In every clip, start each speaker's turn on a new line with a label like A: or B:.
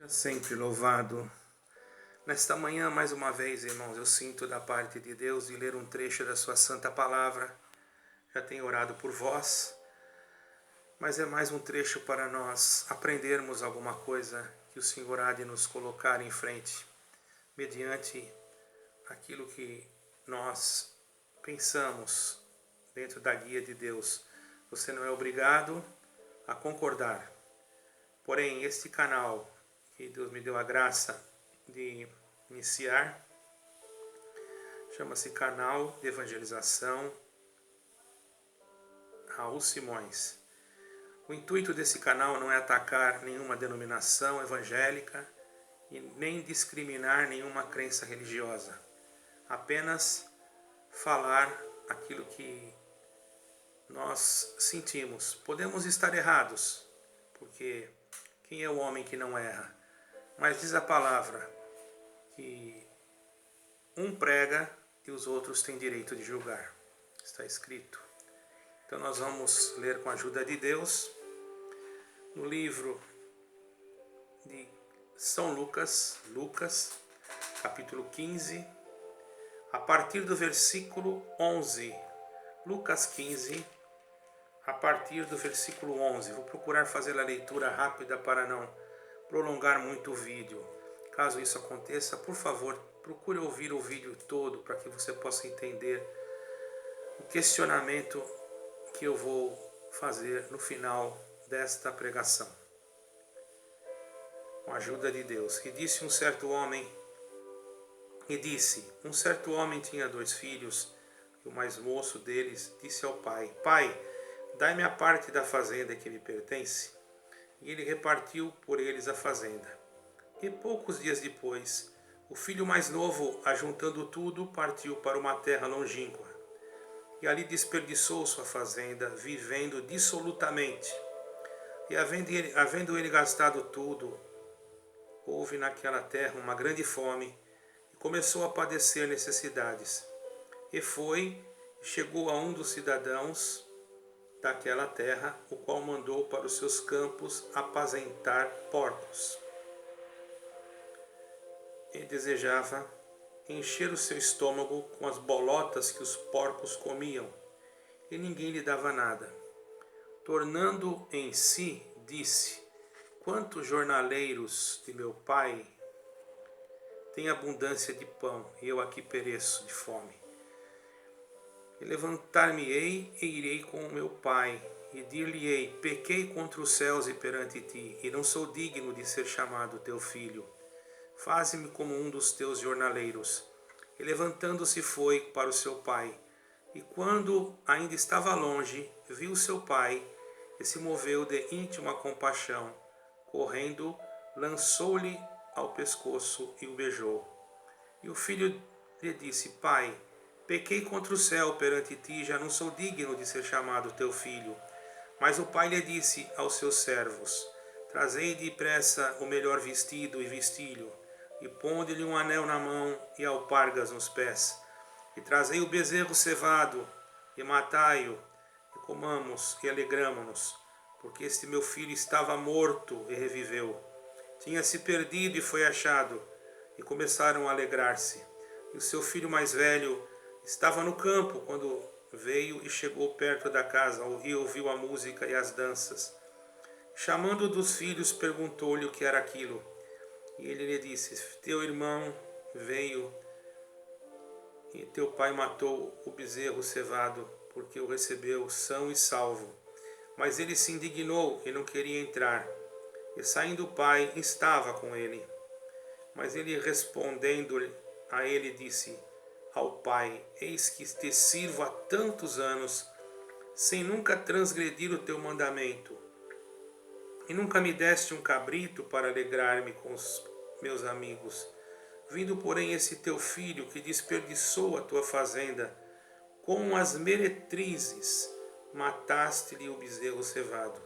A: Sempre louvado. Nesta manhã, mais uma vez, irmãos, eu sinto da parte de Deus de ler um trecho da sua santa palavra. Já tenho orado por vós, mas é mais um trecho para nós aprendermos alguma coisa que o Senhor há de nos colocar em frente, mediante aquilo que nós pensamos dentro da guia de Deus. Você não é obrigado a concordar. Porém, este canal que Deus me deu a graça de iniciar chama-se Canal de Evangelização Raul Simões. O intuito desse canal não é atacar nenhuma denominação evangélica e nem discriminar nenhuma crença religiosa. Apenas falar aquilo que nós sentimos. Podemos estar errados, porque quem é o homem que não erra? Mas diz a palavra que um prega e os outros têm direito de julgar. Está escrito. Então nós vamos ler com a ajuda de Deus no livro de São Lucas, capítulo 15, a partir do versículo 11. Lucas 15, a partir do versículo 11. Vou procurar fazer a leitura rápida para não prolongar muito o vídeo. Caso isso aconteça, por favor, procure ouvir o vídeo todo para que você possa entender o questionamento que eu vou fazer no final desta pregação. Com a ajuda de Deus. Um certo homem tinha 2 filhos, e o mais moço deles disse ao pai: Pai, dai-me a parte da fazenda que me pertence. E ele repartiu por eles a fazenda. E poucos dias depois, o filho mais novo, ajuntando tudo, partiu para uma terra longínqua. E ali desperdiçou sua fazenda, vivendo dissolutamente. E havendo ele gastado tudo, houve naquela terra uma grande fome, e começou a padecer necessidades. E chegou a um dos cidadãos daquela terra, o qual mandou para os seus campos apacentar porcos. Ele desejava encher o seu estômago com as bolotas que os porcos comiam, e ninguém lhe dava nada. Tornando em si, disse: Quantos jornaleiros de meu pai têm abundância de pão, e eu aqui pereço de fome. E levantar-me-ei e irei com o meu pai, e dir-lhe-ei: Pequei contra os céus e perante ti, e não sou digno de ser chamado teu filho. Faze-me como um dos teus jornaleiros. E levantando-se foi para o seu pai. E quando ainda estava longe, viu seu pai, e se moveu de íntima compaixão. Correndo, lançou-lhe ao pescoço e o beijou. E o filho lhe disse: Pai, pequei contra o céu perante ti, já não sou digno de ser chamado teu filho. Mas o pai lhe disse aos seus servos: Trazei depressa o melhor vestido e vestilho, e ponde-lhe um anel na mão e alpargas nos pés. E trazei o bezerro cevado, e matai-o, e comamos e alegramo-nos, porque este meu filho estava morto e reviveu. Tinha se perdido e foi achado, e começaram a alegrar-se. E o seu filho mais velho estava no campo quando veio e chegou perto da casa e ouviu a música e as danças. Chamando dos filhos, perguntou-lhe o que era aquilo. E ele lhe disse: Teu irmão veio e teu pai matou o bezerro cevado, porque o recebeu são e salvo. Mas ele se indignou e não queria entrar. E saindo o pai, estava com ele. Mas ele, respondendo a ele, disse ao pai: Eis que te sirvo há tantos anos, sem nunca transgredir o teu mandamento. E nunca me deste um cabrito para alegrar-me com os meus amigos. Vindo, porém, esse teu filho, que desperdiçou a tua fazenda, com as meretrizes, mataste-lhe o bezerro cevado.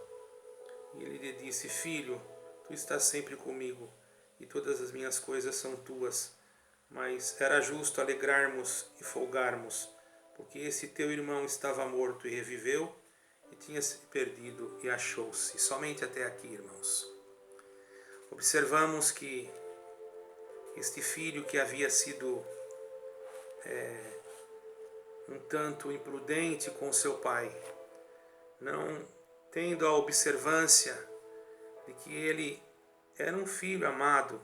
A: E ele lhe disse: Filho, tu estás sempre comigo, e todas as minhas coisas são tuas. Mas era justo alegrarmos e folgarmos, porque esse teu irmão estava morto e reviveu, e tinha se perdido e achou-se. Somente até aqui, irmãos. observamos que este filho que havia sido um tanto imprudente com seu pai, não tendo a observância de que ele era um filho amado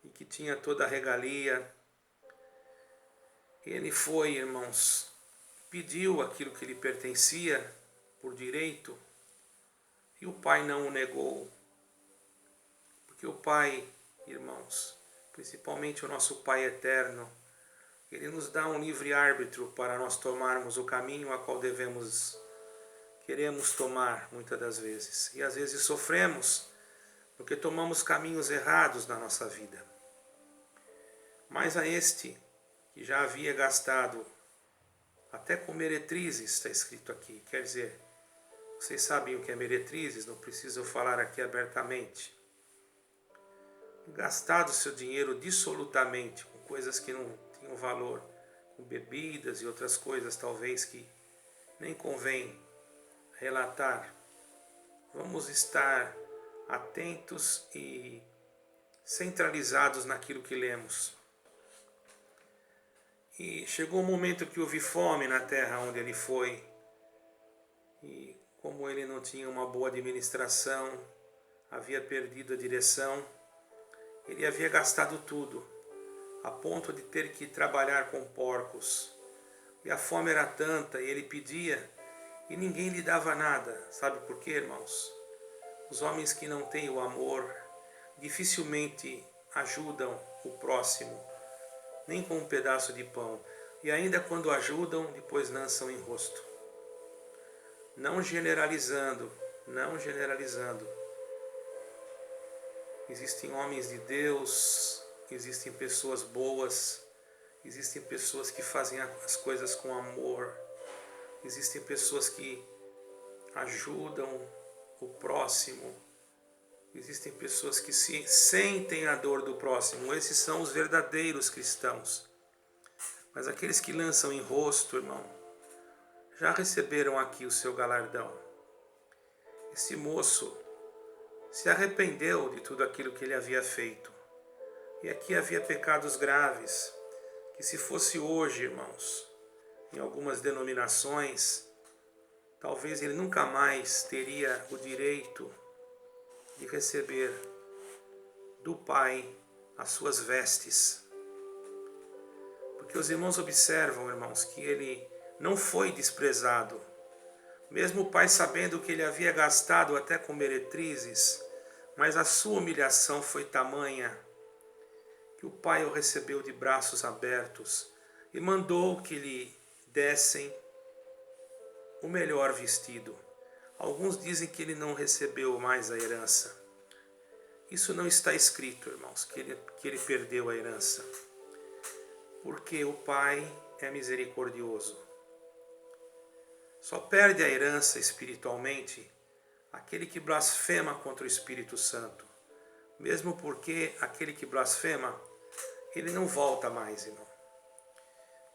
A: e que tinha toda a regalia, ele foi, irmãos, pediu aquilo que lhe pertencia por direito e o pai não o negou. Porque o pai, irmãos, principalmente o nosso Pai eterno, ele nos dá um livre-árbitro para nós tomarmos o caminho a qual queremos tomar muitas das vezes. E às vezes sofremos porque tomamos caminhos errados na nossa vida. Mas a este, que já havia gastado, até com meretrizes, está escrito aqui, quer dizer, vocês sabem o que é meretrizes, não preciso falar aqui abertamente. Gastado seu dinheiro dissolutamente com coisas que não tinham valor, com bebidas e outras coisas talvez que nem convém relatar. Vamos estar atentos e centralizados naquilo que lemos. E chegou um momento que houve fome na terra onde ele foi, e como ele não tinha uma boa administração, havia perdido a direção, ele havia gastado tudo, a ponto de ter que trabalhar com porcos. E a fome era tanta, e ele pedia, e ninguém lhe dava nada. Sabe por quê, irmãos? Os homens que não têm o amor dificilmente ajudam o próximo, nem com um pedaço de pão. E ainda quando ajudam, depois lançam em rosto. Não generalizando, não generalizando. Existem homens de Deus, existem pessoas boas, existem pessoas que fazem as coisas com amor, existem pessoas que ajudam o próximo, existem pessoas que se sentem a dor do próximo. Esses são os verdadeiros cristãos. Mas aqueles que lançam em rosto, irmão, já receberam aqui o seu galardão. Esse moço se arrependeu de tudo aquilo que ele havia feito. E aqui havia pecados graves, que se fosse hoje, irmãos, em algumas denominações, talvez ele nunca mais teria o direito de receber do Pai as suas vestes. Porque os irmãos observam, irmãos, que ele não foi desprezado. Mesmo o pai sabendo que ele havia gastado até com meretrizes, mas a sua humilhação foi tamanha que o pai o recebeu de braços abertos e mandou que lhe dessem o melhor vestido. Alguns dizem que ele não recebeu mais a herança. Isso não está escrito, irmãos, que ele perdeu a herança. Porque o pai é misericordioso. Só perde a herança espiritualmente aquele que blasfema contra o Espírito Santo. Mesmo porque aquele que blasfema, ele não volta mais, irmão.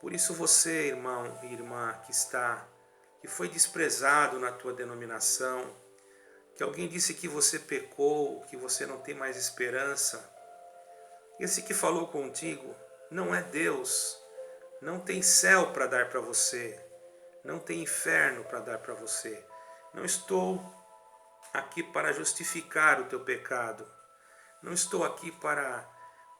A: Por isso você, irmão e irmã, que foi desprezado na tua denominação, que alguém disse que você pecou, que você não tem mais esperança, esse que falou contigo não é Deus, não tem céu para dar para você, não tem inferno para dar para você. Não estou aqui para justificar o teu pecado, não estou aqui para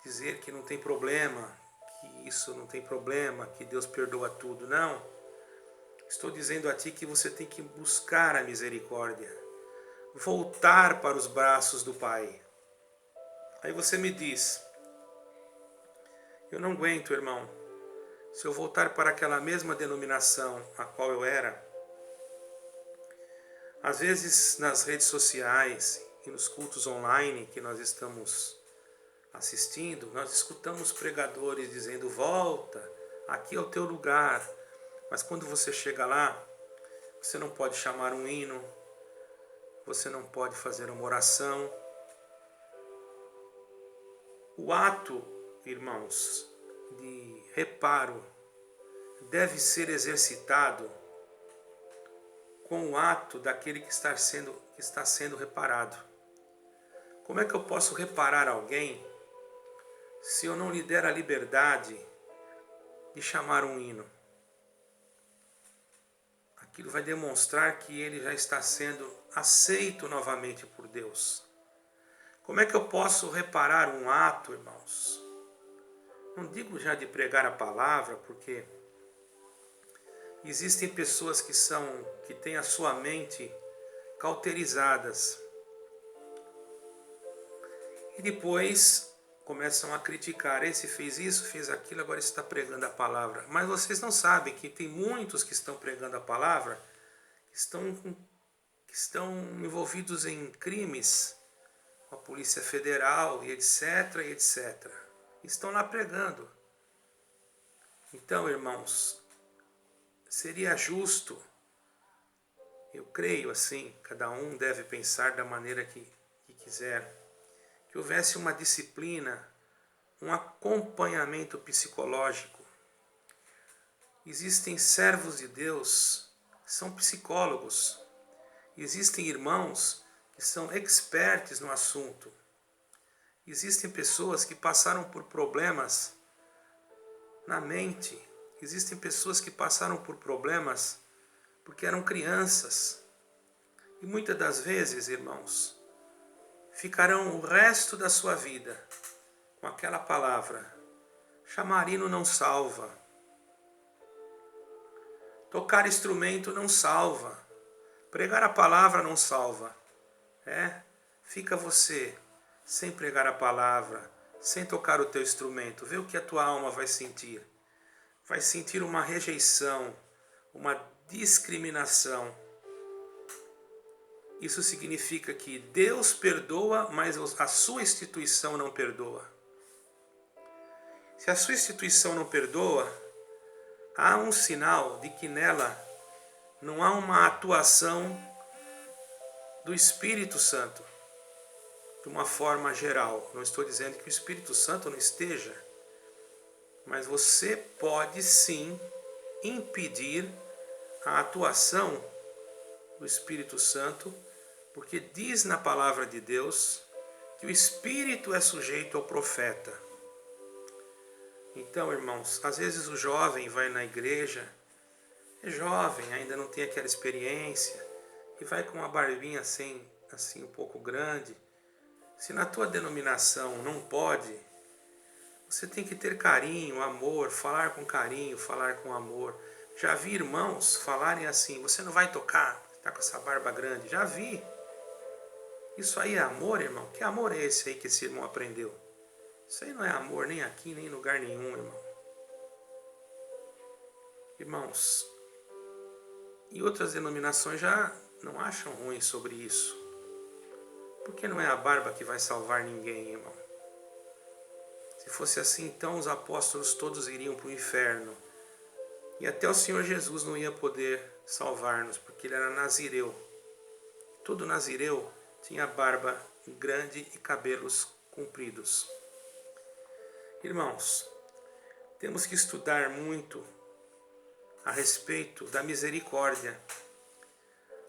A: dizer que não tem problema, que isso não tem problema, que Deus perdoa tudo, não. Estou dizendo a ti que você tem que buscar a misericórdia, voltar para os braços do Pai. Aí você me diz, eu não aguento, irmão, se eu voltar para aquela mesma denominação a qual eu era. Às vezes nas redes sociais e nos cultos online que nós estamos assistindo, nós escutamos pregadores dizendo, volta, aqui é o teu lugar. Mas quando você chega lá, você não pode chamar um hino, você não pode fazer uma oração. O ato, irmãos, de reparo deve ser exercitado com o ato daquele que está sendo reparado. Como é que eu posso reparar alguém se eu não lhe der a liberdade de chamar um hino? Aquilo vai demonstrar que ele já está sendo aceito novamente por Deus. Como é que eu posso reparar um ato, irmãos? Não digo já de pregar a palavra, porque existem pessoas que têm a sua mente cauterizadas e depois começam a criticar. Esse fez isso, fez aquilo, agora está pregando a palavra. Mas vocês não sabem que tem muitos que estão pregando a palavra que estão envolvidos em crimes com a Polícia Federal e etc, e etc. Estão lá pregando. Então, irmãos, seria justo, eu creio assim, cada um deve pensar da maneira que quiser, que houvesse uma disciplina, um acompanhamento psicológico. Existem servos de Deus que são psicólogos. Existem irmãos que são experts no assunto. Existem pessoas que passaram por problemas na mente. Existem pessoas que passaram por problemas porque eram crianças. E muitas das vezes, irmãos, ficarão o resto da sua vida com aquela palavra: chamar hino não salva, tocar instrumento não salva, pregar a palavra não salva. Fica você sem pregar a palavra, sem tocar o teu instrumento. Vê o que a tua alma vai sentir. Vai sentir uma rejeição, uma discriminação. Isso significa que Deus perdoa, mas a sua instituição não perdoa. Se a sua instituição não perdoa, há um sinal de que nela não há uma atuação do Espírito Santo de uma forma geral. Não estou dizendo que o Espírito Santo não esteja, mas você pode sim impedir a atuação do Espírito Santo, porque diz na palavra de Deus que o Espírito é sujeito ao profeta. Então, irmãos, às vezes o jovem vai na igreja, é jovem, ainda não tem aquela experiência, e vai com uma barbinha assim um pouco grande. Se na tua denominação não pode, você tem que ter carinho, amor, falar com carinho, falar com amor. Já vi irmãos falarem assim: você não vai tocar, está com essa barba grande. Já vi. Isso aí é amor, irmão? Que amor é esse aí que esse irmão aprendeu? Isso aí não é amor nem aqui, nem em lugar nenhum, irmão. Irmãos, e outras denominações já não acham ruim sobre isso. Porque não é a barba que vai salvar ninguém, irmão. Se fosse assim, então os apóstolos todos iriam para o inferno. E até o Senhor Jesus não ia poder salvar-nos, porque ele era nazireu. Todo nazireu tinha barba grande e cabelos compridos. Irmãos, temos que estudar muito a respeito da misericórdia.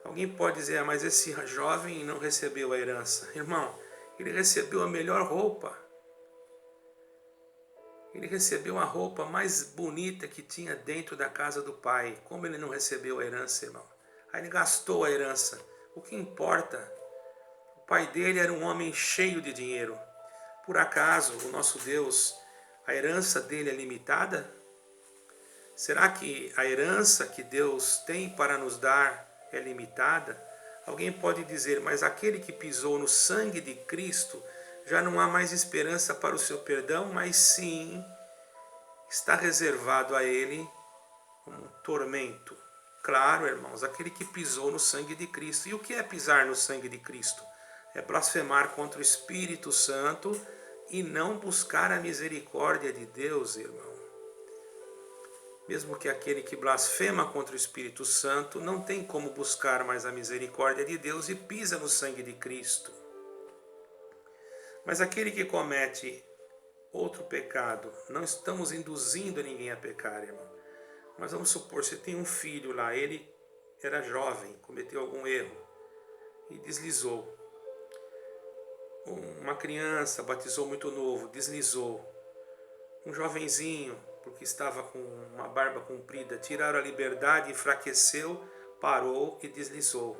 A: Alguém pode dizer: mas esse jovem não recebeu a herança. Irmão, ele recebeu a melhor roupa. Ele recebeu a roupa mais bonita que tinha dentro da casa do pai. Como ele não recebeu a herança, irmão? Aí ele gastou a herança. O que importa? O pai dele era um homem cheio de dinheiro. Por acaso, o nosso Deus, a herança dele é limitada? Será que a herança que Deus tem para nos dar é limitada? Alguém pode dizer: mas aquele que pisou no sangue de Cristo, já não há mais esperança para o seu perdão? Mas sim, está reservado a ele um tormento. Claro, irmãos, aquele que pisou no sangue de Cristo. E o que é pisar no sangue de Cristo? É blasfemar contra o Espírito Santo e não buscar a misericórdia de Deus, irmão. Mesmo que aquele que blasfema contra o Espírito Santo não tem como buscar mais a misericórdia de Deus e pisa no sangue de Cristo. Mas aquele que comete outro pecado, não estamos induzindo ninguém a pecar, irmão. Mas vamos supor, você tem um filho lá, ele era jovem, cometeu algum erro e deslizou. Uma criança batizou muito novo, deslizou. Um jovenzinho, porque estava com uma barba comprida, tiraram a liberdade, enfraqueceu, parou e deslizou.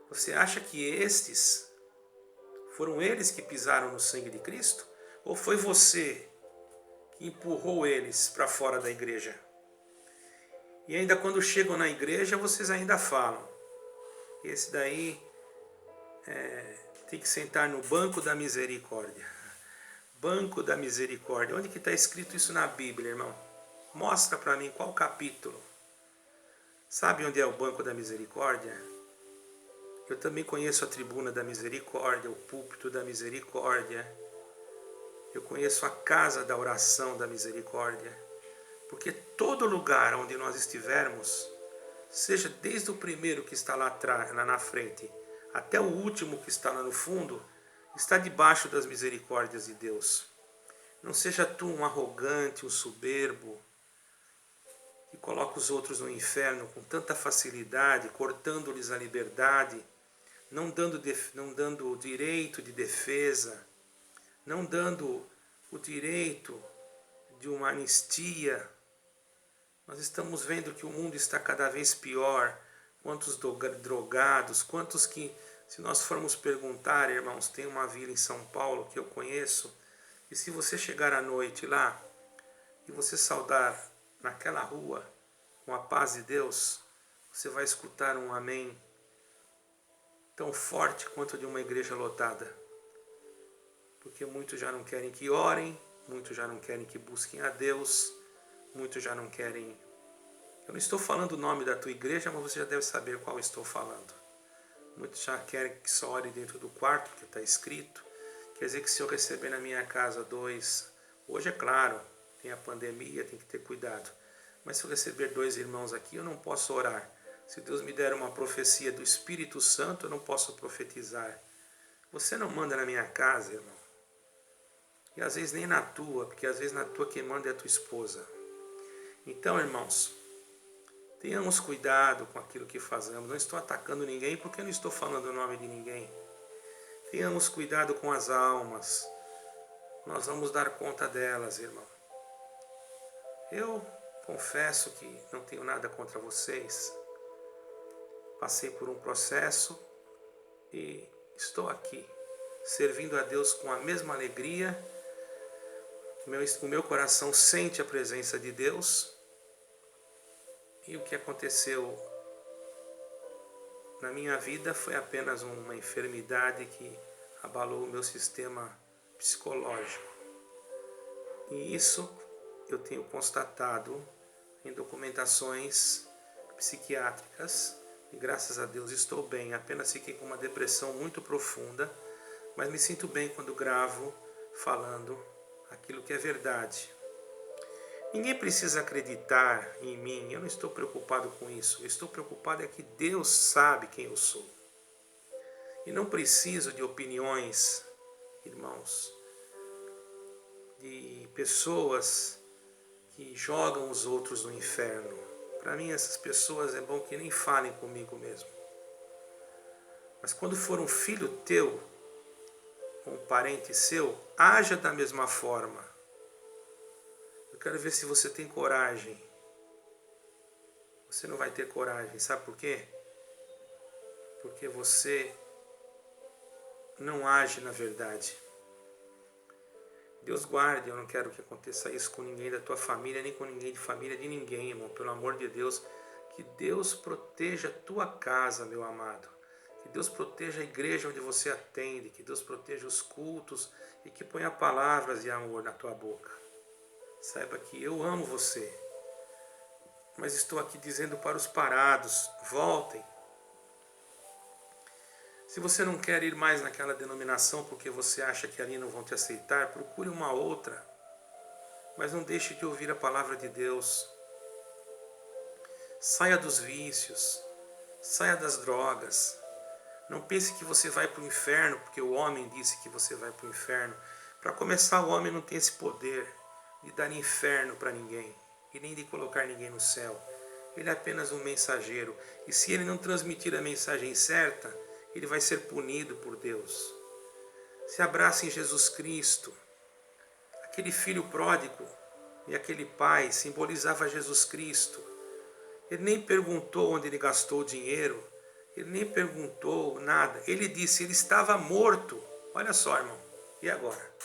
A: Você acha que estes foram eles que pisaram no sangue de Cristo? Ou foi você que empurrou eles para fora da igreja? E ainda quando chegam na igreja, vocês ainda falam: esse daí tem que sentar no banco da misericórdia. Banco da misericórdia. Onde que está escrito isso na Bíblia, irmão? Mostra para mim qual capítulo. Sabe onde é o banco da misericórdia? Eu também conheço a tribuna da misericórdia, o púlpito da misericórdia. Eu conheço a casa da oração da misericórdia. Porque todo lugar onde nós estivermos, seja desde o primeiro que está lá atrás, lá na frente, até o último que está lá no fundo, está debaixo das misericórdias de Deus. Não seja tu um arrogante, um soberbo, que coloca os outros no inferno com tanta facilidade, cortando-lhes a liberdade, não dando o direito de defesa, não dando o direito de uma anistia. Nós estamos vendo que o mundo está cada vez pior. Quantos drogados, quantos que, se nós formos perguntar, irmãos, tem uma vila em São Paulo que eu conheço, e se você chegar à noite lá, e você saudar naquela rua, com a paz de Deus, você vai escutar um amém tão forte quanto de uma igreja lotada. Porque muitos já não querem que orem, muitos já não querem que busquem a Deus, muitos já não querem. Eu não estou falando o nome da tua igreja, mas você já deve saber qual eu estou falando. Muitos já querem que só ore dentro do quarto, porque está escrito. Quer dizer que se eu receber na minha casa 2, hoje é claro, tem a pandemia, tem que ter cuidado. Mas se eu receber 2 irmãos aqui, eu não posso orar. Se Deus me der uma profecia do Espírito Santo, eu não posso profetizar. Você não manda na minha casa, irmão. E às vezes nem na tua, porque às vezes na tua quem manda é a tua esposa. Então, irmãos, tenhamos cuidado com aquilo que fazemos. Não estou atacando ninguém porque eu não estou falando o nome de ninguém. Tenhamos cuidado com as almas. Nós vamos dar conta delas, irmão. Eu confesso que não tenho nada contra vocês. Passei por um processo e estou aqui, servindo a Deus com a mesma alegria. O meu coração sente a presença de Deus. E o que aconteceu na minha vida foi apenas uma enfermidade que abalou o meu sistema psicológico. E isso eu tenho constatado em documentações psiquiátricas. E graças a Deus estou bem. Apenas fiquei com uma depressão muito profunda, mas me sinto bem quando gravo falando aquilo que é verdade. Ninguém precisa acreditar em mim, eu não estou preocupado com isso. Eu estou preocupado é que Deus sabe quem eu sou. E não preciso de opiniões, irmãos, de pessoas que jogam os outros no inferno. Para mim essas pessoas é bom que nem falem comigo mesmo. Mas quando for um filho teu, um parente seu, haja da mesma forma. Eu quero ver se você tem coragem. Você não vai ter coragem, sabe por quê? Porque você não age na verdade. Deus guarde, eu não quero que aconteça isso com ninguém da tua família, nem com ninguém de família de ninguém, irmão. Pelo amor de Deus, que Deus proteja a tua casa, meu amado. Que Deus proteja a igreja onde você atende, que Deus proteja os cultos e que ponha palavras de amor na tua boca. Saiba que eu amo você, mas estou aqui dizendo para os parados, voltem. Se você não quer ir mais naquela denominação porque você acha que ali não vão te aceitar, procure uma outra. Mas não deixe de ouvir a palavra de Deus. Saia dos vícios, saia das drogas. Não pense que você vai para o inferno porque o homem disse que você vai para o inferno. Para começar, o homem não tem esse poder de dar inferno para ninguém e nem de colocar ninguém no céu. Ele é apenas um mensageiro. E se ele não transmitir a mensagem certa, ele vai ser punido por Deus. Se abraça em Jesus Cristo. Aquele filho pródigo e aquele pai simbolizava Jesus Cristo. Ele nem perguntou onde ele gastou o dinheiro, ele nem perguntou nada. Ele disse, ele estava morto. Olha só, irmão, e agora?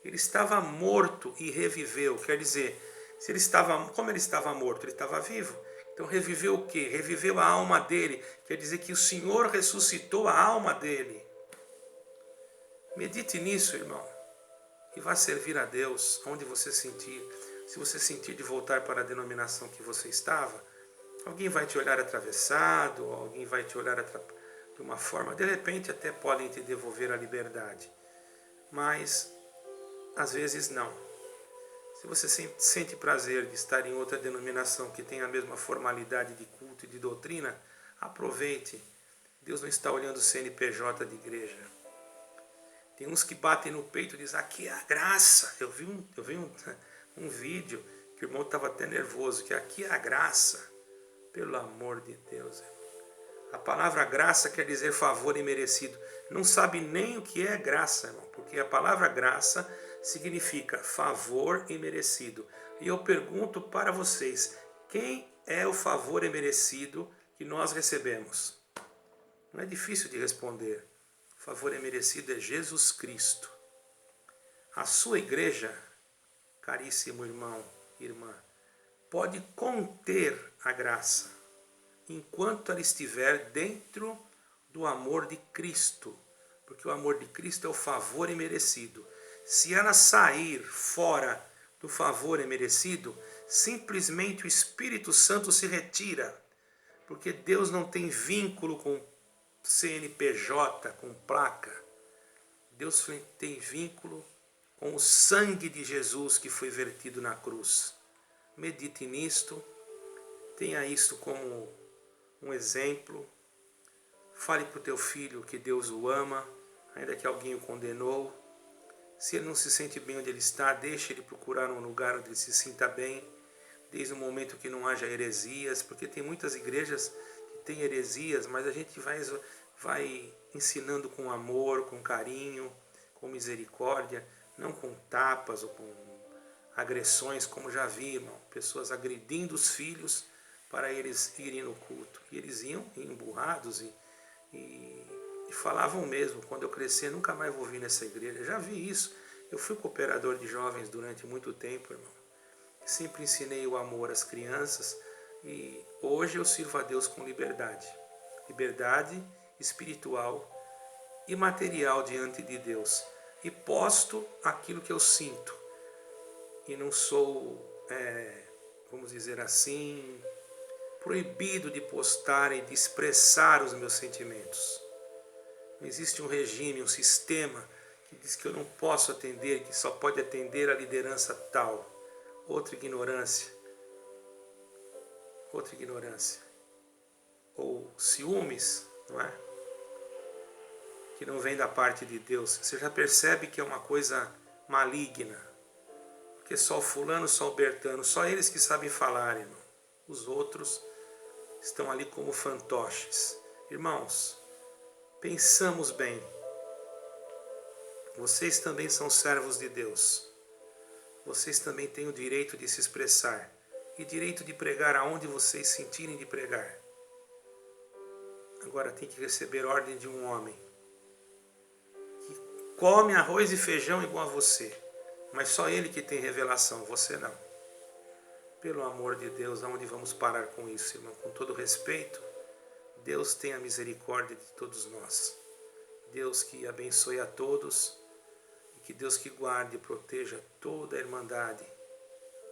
A: Ele estava morto e reviveu, quer dizer, se ele estava, como ele estava morto? Ele estava vivo. Então reviveu o quê? Reviveu a alma dele, quer dizer que o Senhor ressuscitou a alma dele. Medite nisso, irmão, e vá servir a Deus onde você sentir. Se você sentir de voltar para a denominação que você estava, alguém vai te olhar atravessado, alguém vai te olhar de uma forma, de repente até podem te devolver a liberdade, mas às vezes não. Se você sente prazer de estar em outra denominação que tem a mesma formalidade de culto e de doutrina, aproveite. Deus não está olhando o CNPJ de igreja. Tem uns que batem no peito e dizem, aqui é a graça. Eu vi um vídeo que o irmão estava até nervoso, que aqui é a graça. Pelo amor de Deus. A palavra graça quer dizer favor imerecido. Não sabe nem o que é graça, irmão, porque a palavra graça significa favor imerecido. E eu pergunto para vocês, quem é o favor imerecido que nós recebemos? Não é difícil de responder. O favor imerecido é Jesus Cristo. A sua igreja, caríssimo irmão, irmã, pode conter a graça, enquanto ela estiver dentro do amor de Cristo, porque o amor de Cristo é o favor imerecido. Se ela sair fora do favor imerecido, simplesmente o Espírito Santo se retira, porque Deus não tem vínculo com CNPJ, com placa. Deus tem vínculo com o sangue de Jesus que foi vertido na cruz. Medite nisto, tenha isto como um exemplo. Fale para o teu filho que Deus o ama, ainda que alguém o condenou. Se ele não se sente bem onde ele está, deixe ele procurar um lugar onde ele se sinta bem, desde o momento que não haja heresias, porque tem muitas igrejas que têm heresias, mas a gente vai ensinando com amor, com carinho, com misericórdia, não com tapas ou com agressões, como já vi, irmão, pessoas agredindo os filhos para eles irem no culto. E eles iam emburrados e falavam mesmo, quando eu crescer nunca mais vou vir nessa igreja. Eu já vi isso. Eu fui cooperador de jovens durante muito tempo, irmão. Sempre ensinei o amor às crianças e hoje eu sirvo a Deus com liberdade. Liberdade espiritual e material diante de Deus. E posto aquilo que eu sinto. E não sou, vamos dizer assim, proibido de postar e de expressar os meus sentimentos. Não existe um regime, um sistema que diz que eu não posso atender, que só pode atender a liderança tal. Outra ignorância. Outra ignorância. Ou ciúmes, não é? Que não vem da parte de Deus. Você já percebe que é uma coisa maligna. Porque só o fulano, só o Bertano, só eles que sabem falar, irmão. Os outros estão ali como fantoches. Irmãos, pensamos bem. Vocês também são servos de Deus. Vocês também têm o direito de se expressar e direito de pregar aonde vocês sentirem de pregar. Agora tem que receber ordem de um homem que come arroz e feijão igual a você, mas só ele que tem revelação, você não. Pelo amor de Deus, aonde vamos parar com isso, irmão? Com todo respeito, Deus tenha misericórdia de todos nós. Deus que abençoe a todos e que Deus que guarde e proteja toda a irmandade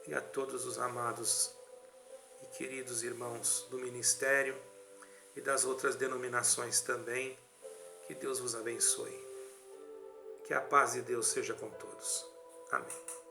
A: e a todos os amados e queridos irmãos do ministério e das outras denominações também. Que Deus vos abençoe. Que a paz de Deus seja com todos. Amém.